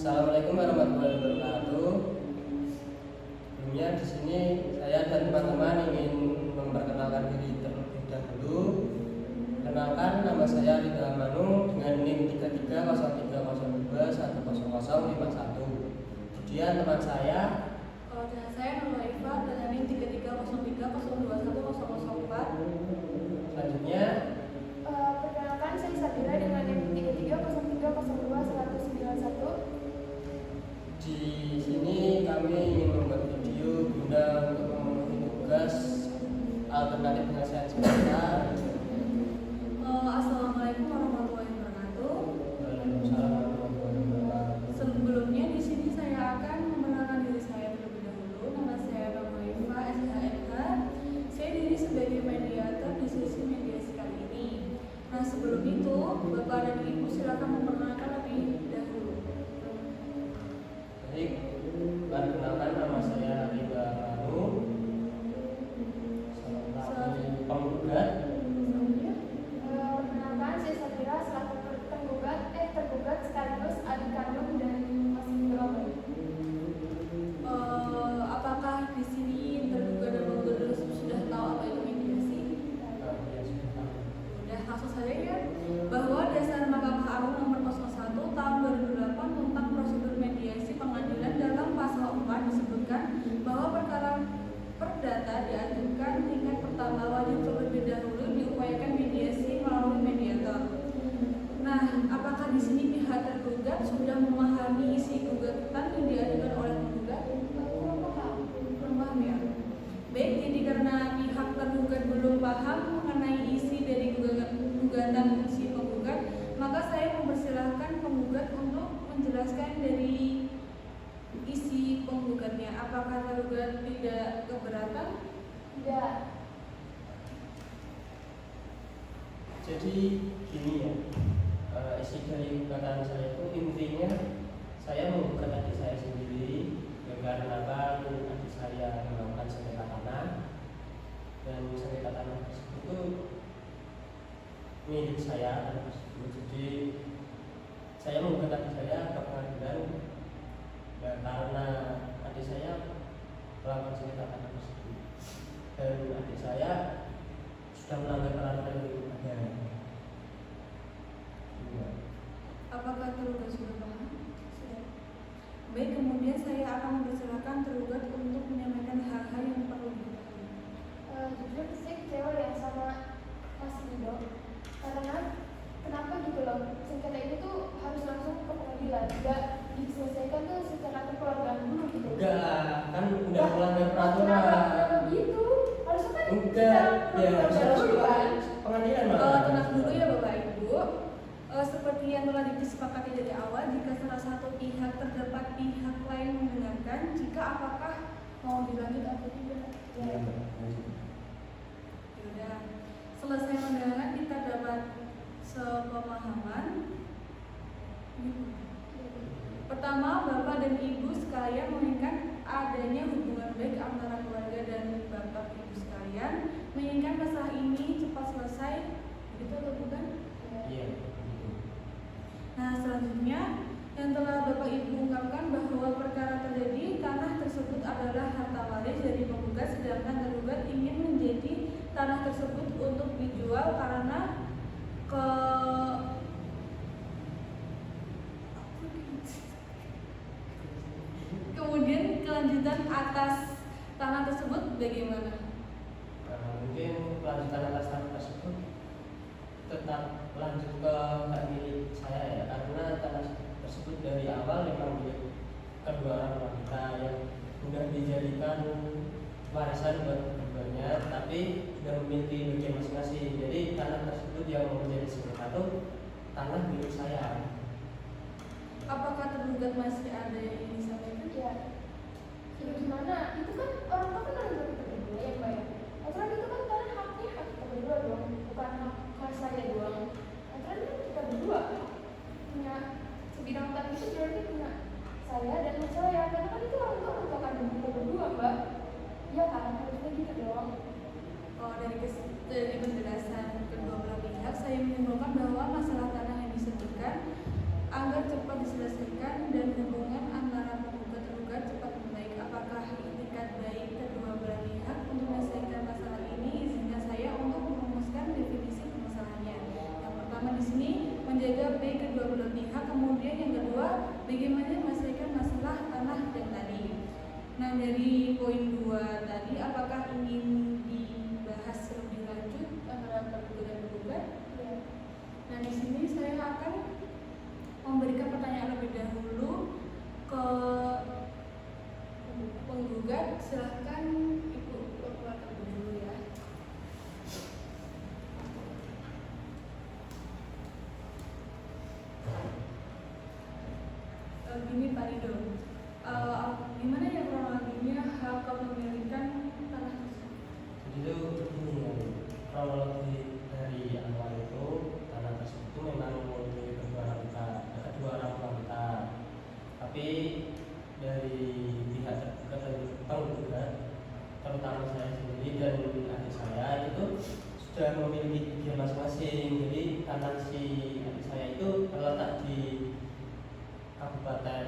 Assalamualaikum warahmatullahi wabarakatuh. Sebelumnya di sini saya dan teman-teman ingin memperkenalkan diri terlebih dahulu. Kenalkan, nama saya Ridha Manu dengan NIM 330302100051. Kemudian teman saya, dan saya Nurul Ifa dengan NIM 3303021004. Selanjutnya, perkenalkan, saya Sabira dengan NIM 3303021191. di sini kami ingin membuat video guna untuk memenuhi tugas alternatif penyelesaian semester. Assalamualaikum warahmatullahi wabarakatuh. Waalaikumsalam warahmatullahi wabarakatuh. Sebelumnya di sini saya akan memperkenalkan diri saya terlebih dahulu. Nama saya Nurul Ifa SHMH. Saya diri sebagai mediator di sesi mediasi kali ini. Nah, sebelum itu Bapak dan Ibu silakan memperkenalkan lebih dahulu. Baik, perkenalkan, nama saya Ridha Manu selaku penggugat. Perkenalkan, saya Sabira selaku tergugat sekaligus adik kandung dari Mas Indra. Apakah di sini terduga dan penggugat sudah tahu apa itu mediasi? Udah, langsung saja ya. Bahwa dasar Mahkamah Agung nomor 01 tahun 2008 tentang prosedur mediasi pengadilan dalam pasal 4 disebutkan bahwa perkara perdata diajukan tingkat pertama wajib terlebih dahulu diupayakan mediasi melalui mediator. Nah, apakah di sini pihak tergugat sudah memahami isi gugatan yang diajukan oleh penggugat? Belum paham ya? Baik, jadi karena pihak tergugat belum paham mengenai isi dari gugatan si penggugat, maka saya mempersilahkan penggugat untuk menjelaskan dari isi penggugatnya. Apakah tergugat tidak keberatan? Tidak. Jadi gini ya, isi dari gugatan saya itu intinya saya menggugat adik saya sendiri ya, karena kan adik saya melakukan sengketa tanah dan sengketa tanah tersebut itu milik saya tanah tersebut. Jadi saya menggugat adik saya ke pengadilan ya, karena adik saya melakukan sengketa tanah tersebut dan adik saya sudah melanggar peraturan yang ada. Apakah tergugat sudah paham? Sudah. Baik, kemudian saya akan mempersilahkan tergugat untuk menyampaikan hal-hal yang perlu diketahui. Jujur saya kecewa ya sama Mas Rido, karena kenapa gitu loh, sengketa itu tuh harus langsung ke pengadilan, tidak diselesaikan tuh secara kekeluargaan dulu gitu. Enggak, kan udah melanggar peraturan. Kenapa gitu? Harusnya kan Enggak, ya harus dulu kan. pengadilan malah. Tenang dulu ya Bapak Ibu. Seperti yang telah disepakati dari awal, jika salah satu pihak terdapat pihak lain mendengarkan, jika apakah mau dilanjut atau tidak? Ya. Sudah. Selesai mendengarkan, kita dapat sepemahaman. Pertama, Bapak dan Ibu sekalian menginginkan adanya hubungan baik antara keluarga dan Bapak Ibu sekalian, menginginkan masalah ini cepat selesai, begitu atau bukan? Iya. Nah, selanjutnya yang telah Bapak Ibu ungkapkan bahwa perkara terjadi tanah tersebut adalah harta waris dari penggugat, sedangkan tergugat ingin menjadi tanah tersebut untuk dijual karena kemudian kelanjutan atas tanah tersebut bagaimana? Mungkin kelanjutan atas tanah tersebut tetap lanjut ke hak milik saya ya, karena tanah tersebut dari awal memang milik kedua orang tua kita yang sudah dijadikan warisan buat keduanya, tapi sudah memiliki bagian masing-masing. Jadi tanah tersebut yang menjadi sengketa itu tanah milik saya. Apakah tergugat masih ada yang ingin disampaikan? Ya, jadi gimana? Itu kan orang tua kan harus kita berdua yang bayar. Aturan itu kan tanah haknya hak kita berdua dong, bukan hak saya doang. Aturan kan kita berdua punya sebidang tanah itu berarti punya saya dan mas saya, karena kan itu orang tua kandung kita berdua, Mbak. Iya kan, harusnya gitu dong. Dari penjelasan kedua belah pihak, saya menyimpulkan bahwa masalah tanah yang disebutkan agar cepat diselesaikan dan hubungan bagaimana menyelesaikan masalah tanah yang tadi. Nah, dari poin 2 tadi, apakah ingin dibahas lebih lanjut antara tergugat dan penggugat? Ya. Nah, di sini saya akan memberikan pertanyaan lebih dahulu ke penggugat. Silahkan Ibu keluarkan dulu ya. Gini Pak Rido, gimana ya kronologinya hak kepemilikan tanah tersebut? Jadi itu ini ya, kronologi dari awal itu tanah tersebut itu memang milik kedua orang tua kita. Tapi dari pihak tergugat dan penggugat, terutama saya sendiri dan adik saya itu sudah memiliki tujuan masing-masing. Jadi tanah si adik saya itu terletak di Kabupaten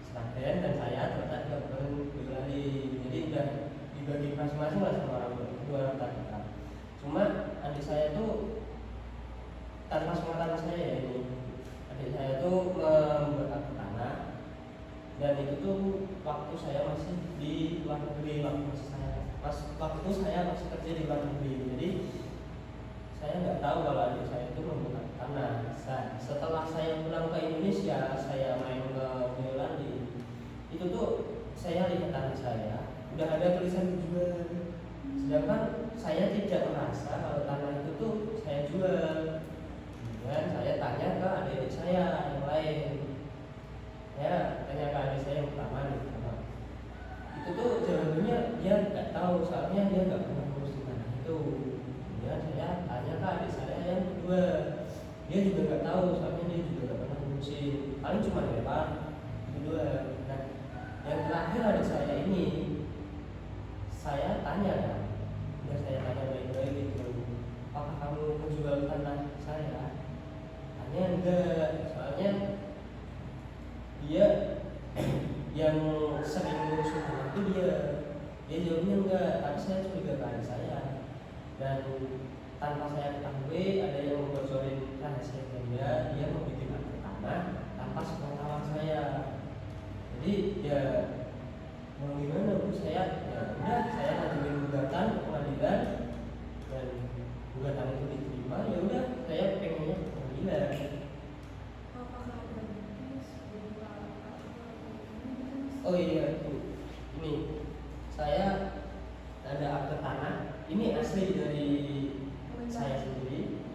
Sragen dan saya terletak di Kabupaten Boyolali. Jadi udah dibagi masing-masing lah sama kedua orang tua kita. Cuma adik saya itu tanpa sepengetahuan saya ya, ini adik saya itu membuat akte tanah, dan itu tuh waktu saya masih di luar negeri, waktu saya masih kerja di luar negeri. Jadi saya nggak tahu kalau adik saya itu membuat tanah. Setelah saya pulang ke Indonesia, saya main ke Boyolali, itu tuh saya lihat tanah saya udah ada tulisan dijual, sedangkan saya tidak merasa kalau tanah itu tuh saya jual. Dan saya tanya ke adik saya yang lain, ya tanya ke adik saya yang pertama nih, itu tuh jawabannya dia nggak tahu, soalnya dia nggak pernah ngurus di tanah itu. Kemudian saya tanya ke adik saya yang kedua, dia juga nggak tahu, soalnya dia juga nggak pernah ngurusin, paling cuma lewat kedua. Nah, yang terakhir adik saya ini, saya tanya kan, udah saya tanya baik-baik gitu, apakah kamu menjual tanah saya? Tanya enggak, soalnya dia yang sering ngurus tanah itu dia jawabnya enggak, tapi saya curiga ke adik saya. Dan tanpa saya ketahui ada yang membocorin rahasia dia membuat akte tanah tanpa sepengetahuan saya. Jadi ya mau gimana Bu, saya ya udah saya ngajuin gugatan ke pengadilan dan gugatan itu diterima. Ya udah saya pengennya ke pengadilan. Oh iya Bu, ini saya ada akte tanah, ini asli dari saya sendiri.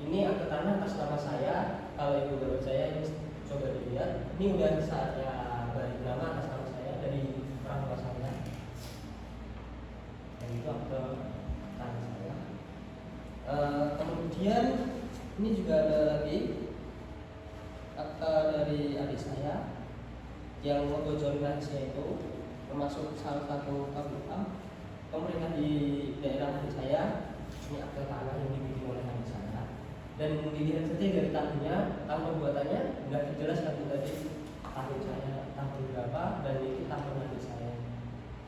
Ini akte tanah atas nama saya. Kalau ibu bapak saya ini coba dilihat, ini udah saatnya balik nama atas nama saya dari orang tua saya. Dan itu akte tanah saya. Kemudian ini juga ada lagi akte dari adik saya yang membocorin rahasia itu, termasuk salah satu KUA pemerintah di daerah adik saya. Ini akte tanah yang dibikin oleh adik saya, dan dilihat saja dari tahunnya, tahun pembuatannya nggak jelas kan tadi tahun saya tahun berapa, dan ini tahun adik saya,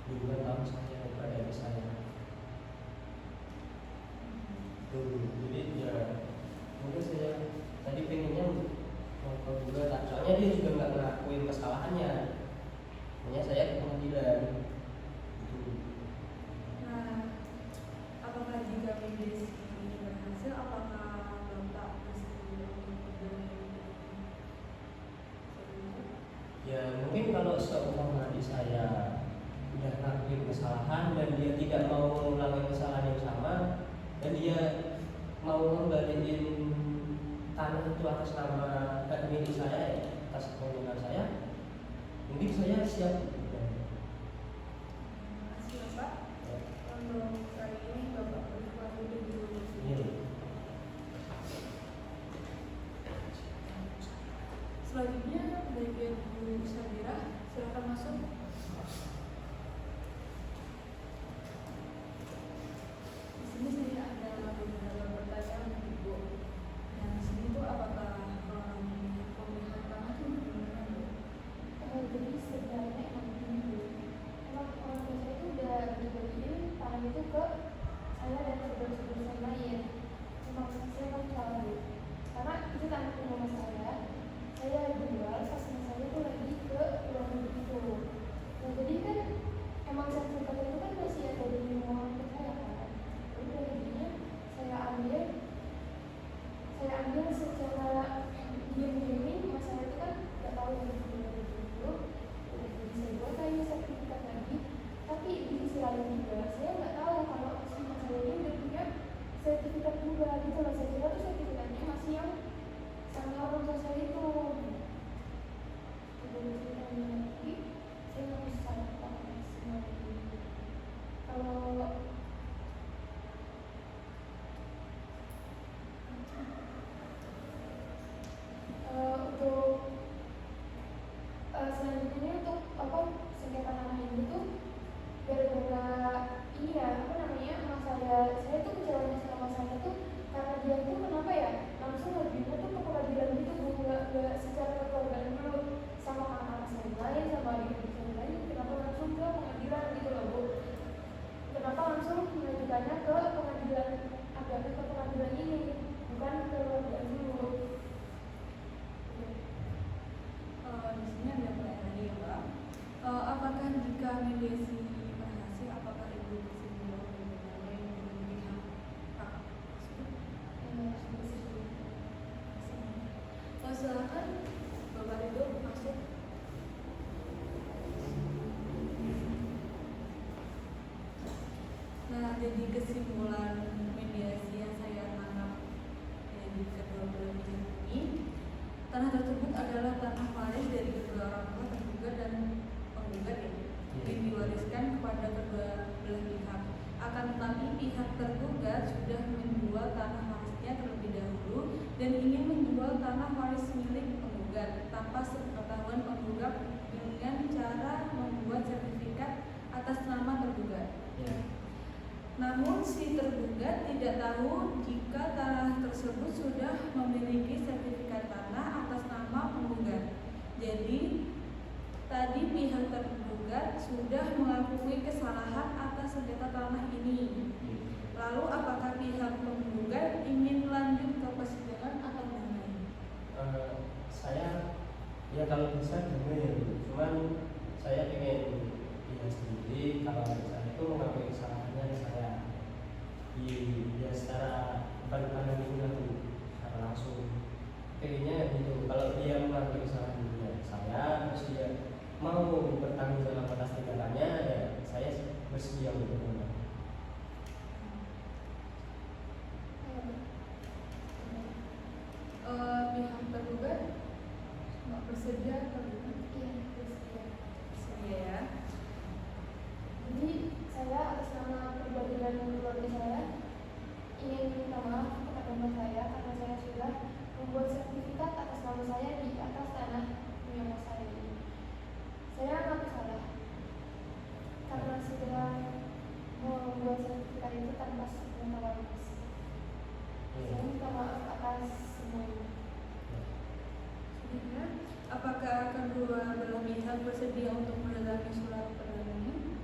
bukan tahun saya pada adik saya. Jadi ya mungkin saya tadi pengennya mau juga, soalnya dia juga nggak ngakuin kesalahannya, makanya saya ke pengadilan. Nah, apakah jika mediasi ini berhasil, apakah Bapak bersedia untuk menjalani? Ya mungkin kalau seumpama adik saya udah ngakuin kesalahan dan dia tidak mau mengulangi kesalahan yang sama, dan dia mau ngembaliin tanah itu atas nama milik saya, atas kepemilikan saya, mungkin saya siap. Terima kasih Bapak. Untuk kali ini Bapak berkeluar dulu. Selanjutnya bagian Bu Sadira, silakan masuk. Di sini saya ada beberapa pertanyaan untuk Ibu. Nah, di sini tuh apakah pemilihan tanah itu benar-benar Bu? Jadi sebenarnya emang begini, emang orang tua saya itu udah bagiin tanah itu ke saya dan saudara-saudara saya lain. Emang saya kan salah Bu, karena itu tanah punya mama saya setelah mediasi berhasil, apakah Ibu kesimpulan bagaimana yang pihak hak tersebut? Oh, silakan Bapak Ridho masuk. Nah, jadi kesimpulan mediasi yang saya tangkap dari kedua belah pihak ini, tanah tersebut adalah tanah waris dari kedua orang tua tergugat dan penggugat ya, yang diwariskan kepada kedua belah pihak. Akan tetapi pihak tergugat sudah menjual tanah warisnya terlebih dahulu dan ingin menjual tanah waris milik penggugat tanpa sepengetahuan penggugat dengan cara membuat sertifikat atas nama tergugat. Namun si tergugat tidak tahu jika tanah tersebut sudah memiliki sertifikat tanah atas nama penggugat. Jadi tadi pihak tergugat sudah mengakui kesalahan atas sengketa tanah ini. Lalu apakah pihak penggugat ingin lanjut ke persidangan atau damai? Saya ya kalau bisa damai, cuman saya ingin lihat sendiri kalau saya itu mengakui kesalahannya saya ya secara bukan menggunakan secara langsung. Kayaknya gitu, kalau dia mengakui kesalahannya saya terus dia mau bertanggung jawab atas tindakannya, ya saya bersedia untuk menolak. Pihak tergugat nggak bersedia tergugat? Iya, bersedia. Bersedia ya. Jadi saya atas nama pribadi dan keluarga saya ingin minta maaf kepada mbak saya karena saya sudah membuat sertifikat atas nama saya di atas tanah punya mbak saya ini. Saya mengaku salah karena sudah membuat sertifikat itu tanpa sepengetahuan mas. Saya minta maaf atas semuanya. Apakah kedua belah pihak bersedia untuk mendatangi surat perdananya?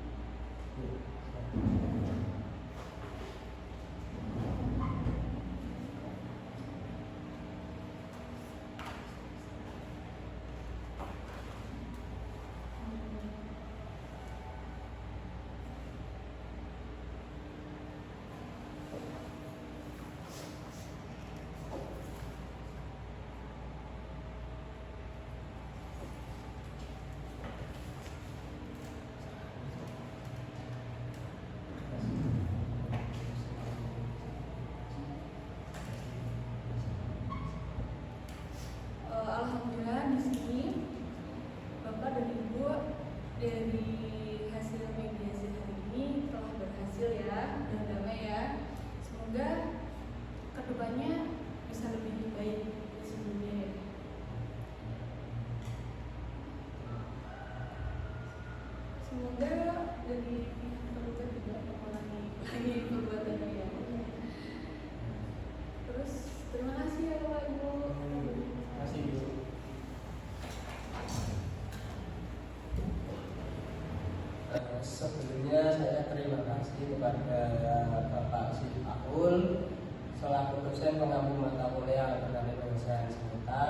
Alhamdulillah di sini Bapak dan Ibu dari hasil mediasi hari ini telah berhasil ya dan damai ya. Semoga kedepannya bisa lebih baik dari sebelumnya ya. Semoga dari pihak tergugat tidak mengulangi lagi perbuatannya ya. Terus terima kasih ya Bapak Ibu. Terima kasih Bu. Sebelumnya saya terima kasih kepada Bapak Siti Akul selaku dosen pengampu mata kuliah alternatif penyelesaian sengketa.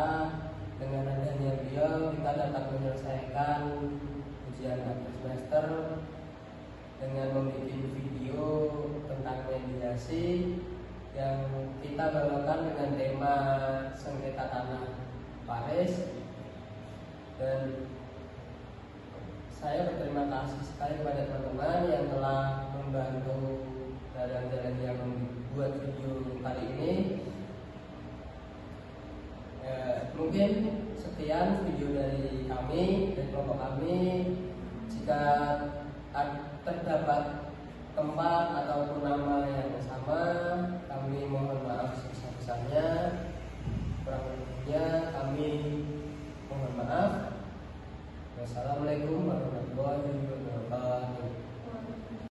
Dengan adanya beliau kita dapat menyelesaikan ujian akhir semester dengan membuat video tentang mediasi yang kita bawakan dengan tema sengketa tanah waris. Dan saya berterima kasih sekali kepada teman-teman yang telah membantu dalam jalan yang membuat video kali ini. Mungkin sekian video dari kami, dari kelompok kami. Jika terdapat tempat ataupun nama yang sama, kami mohon maaf sebesar-besarnya. Kurang lebihnya kami mohon maaf. Wassalamualaikum warahmatullahi wabarakatuh.